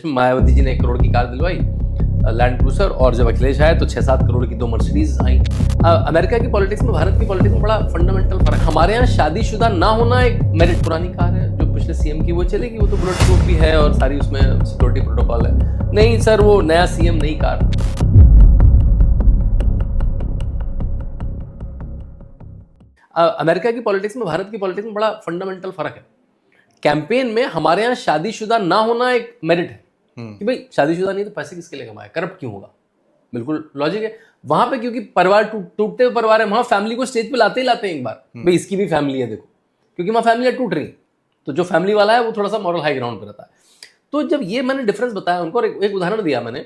मायावती जी ने 1 करोड़ की कार दिलवाई लैंड क्रूजर, और जब अखिलेश आए तो 6-7 करोड़ की 2 मर्सिडीज आई। अमेरिका की पॉलिटिक्स में भारत की पॉलिटिक्स में बड़ा फंडामेंटल फर्क। हमारे यहाँ शादीशुदा ना होना एक मेरिट। पुरानी कार है जो पिछले सीएम की, वो चलेगी, वो तो बुलेट प्रूफ भी है और सारी उसमें सिक्योरिटी प्रोटोकॉल है। नहीं सर, वो नया सीएम नई कार। अमेरिका की पॉलिटिक्स में भारत की पॉलिटिक्स में बड़ा फंडामेंटल फर्क है। कैंपेन में हमारे यहाँ शादीशुदा ना होना एक मेरिट है कि भाई शादीशुदा नहीं तो पैसे किसके लिए कमाए, करप्ट क्यों होगा, बिल्कुल लॉजिक है। वहां पे क्योंकि परिवार टूटते हुए परिवार है, वहां फैमिली को स्टेज पे लाते ही लाते हैं एक बार, भाई इसकी भी फैमिली है देखो, क्योंकि वहां फैमिली टूट रही है, तो जो फैमिली वाला है वो थोड़ा सा मॉरल हाई ग्राउंड पे रहता है। तो जब ये मैंने डिफरेंस बताया उनको और एक उदाहरण दिया मैंने,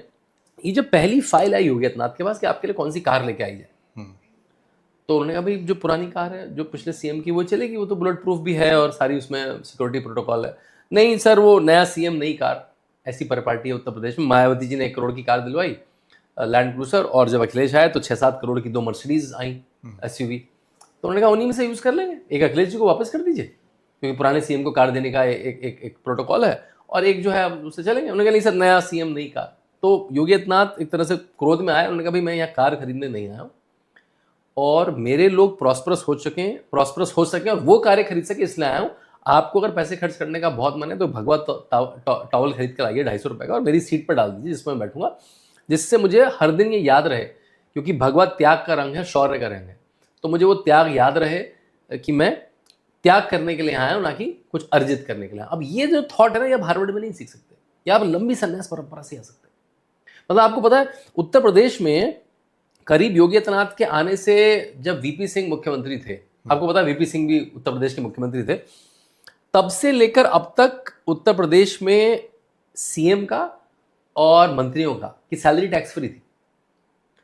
ये जब पहली फाइल आई होगी आदित्यनाथ के पास कि आपके लिए कौन सी कार लेके आई जाए, तो उन्होंने कहा भाई जो पुरानी कार है जो पिछले सीएम की, वो चलेगी, वो तो बुलेट प्रूफ भी है और सारी उसमें सिक्योरिटी प्रोटोकॉल है। नहीं सर, वो नया सीएम नई कार। ऐसी परिपाटी है उत्तर प्रदेश में। मायावती जी ने 1 करोड़ की कार दिलवाई लैंड क्रूजर, और जब अखिलेश आए तो 6-7 करोड़ की 2 मर्सिडीज आई एसयूवी। तो उन्होंने कहा उन्हीं में से यूज कर लेंगे, एक अखिलेश जी को वापस कर दीजिए क्योंकि पुराने सीएम को कार देने का एक प्रोटोकॉल है, और एक जो है उससे चलेंगे। उन्होंने कहा नहीं सर, नया सीएम नई कार। तो योगी आदित्यनाथ एक तरह से क्रोध में आए। उन्होंने कहा भाई मैं यहाँ कार खरीदने नहीं आया हूँ, और मेरे लोग प्रॉस्परस हो सकें और वो कारें खरीद सके, इसलिए आया हूँ। आपको अगर पैसे खर्च करने का बहुत मन है तो भगवा टॉवल खरीद कर आइए 250 रुपये का, और मेरी सीट पर डाल दीजिए जिसमें मैं बैठूंगा, जिससे मुझे हर दिन ये याद रहे, क्योंकि भगवा त्याग का रंग है, शौर्य का रंग है। तो मुझे वो त्याग याद रहे कि मैं त्याग करने के लिए आया हूँ, ना कि कुछ अर्जित करने के लिए। अब ये जो थॉट है ना, ये आप हार्वर्ड में नहीं सीख सकते, या आप लंबी संन्यास परंपरा से आ सकते। मतलब आपको पता है उत्तर प्रदेश में करीब योगी आदित्यनाथ के आने से, जब वीपी सिंह मुख्यमंत्री थे, आपको पता है वीपी सिंह भी उत्तर प्रदेश के मुख्यमंत्री थे, तब से लेकर अब तक उत्तर प्रदेश में सीएम का और मंत्रियों का की सैलरी टैक्स फ्री थी।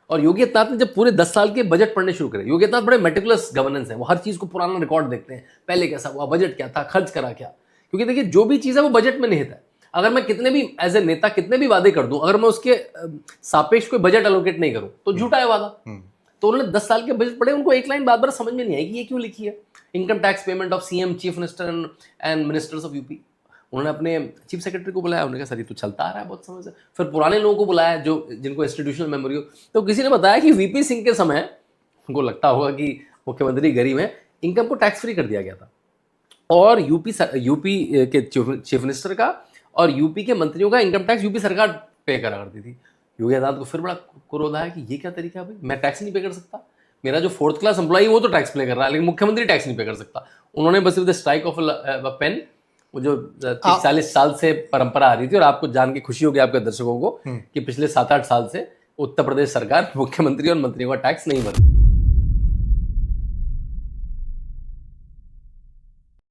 और योगी आदित्यनाथ ने जब पूरे 10 साल के बजट पढ़ने शुरू करे, योगी आदित्यनाथ बड़े मेटिकुलस गवर्नेंस है, वो हर चीज को पुराना रिकॉर्ड देखते हैं, पहले कैसा हुआ, बजट क्या था, खर्च करा क्या, क्योंकि देखिए जो भी चीज है वो बजट में निहित है। अगर मैं कितने भी एज ए नेता कितने भी वादे कर दूं, अगर मैं उसके सापेक्ष कोई बजट एलोकेट नहीं करूं तो झूठा है वादा। तो उन्होंने 10 साल के बजट पढ़े, उनको एक लाइन बार बार समझ में नहीं आई कि ये क्यों लिखी है, income tax payment of CM, chief minister and ministers of UP. उन्होंने अपने चीफ सेक्रेटरी को बुलाया, उन्होंने कहा सर ये तो चलता आ रहा है बहुत समय से। फिर पुराने लोगों को बुलाया जो जिनको इंस्टीट्यूशनल मेमोरी हो, तो किसी ने बताया कि वीपी सिंह के समय, उनको लगता होगा कि मुख्यमंत्री गरीब है, इनकम को टैक्स फ्री कर दिया गया था, और यूपी के चीफ मिनिस्टर का और यूपी के मंत्रियों का इनकम टैक्स यूपी सरकार पे करा करती थी। योगी आदित्यनाथ को फिर बड़ा क्रोध आया कि ये क्या तरीका है भाई, मैं टैक्स नहीं पे कर सकता, मेरा जो 4th क्लास एम्प्लॉई वो तो टैक्स पे कर रहा है, लेकिन मुख्यमंत्री टैक्स नहीं पे कर सकता। उन्होंने बस विद स्ट्राइक ऑफ पेन, वो जो 40 साल से परंपरा आ रही थी, और आपको जान के खुशी होगी आपके दर्शकों को कि पिछले 7-8 साल से उत्तर प्रदेश सरकार मुख्यमंत्री और मंत्रियों का टैक्स नहीं भरती।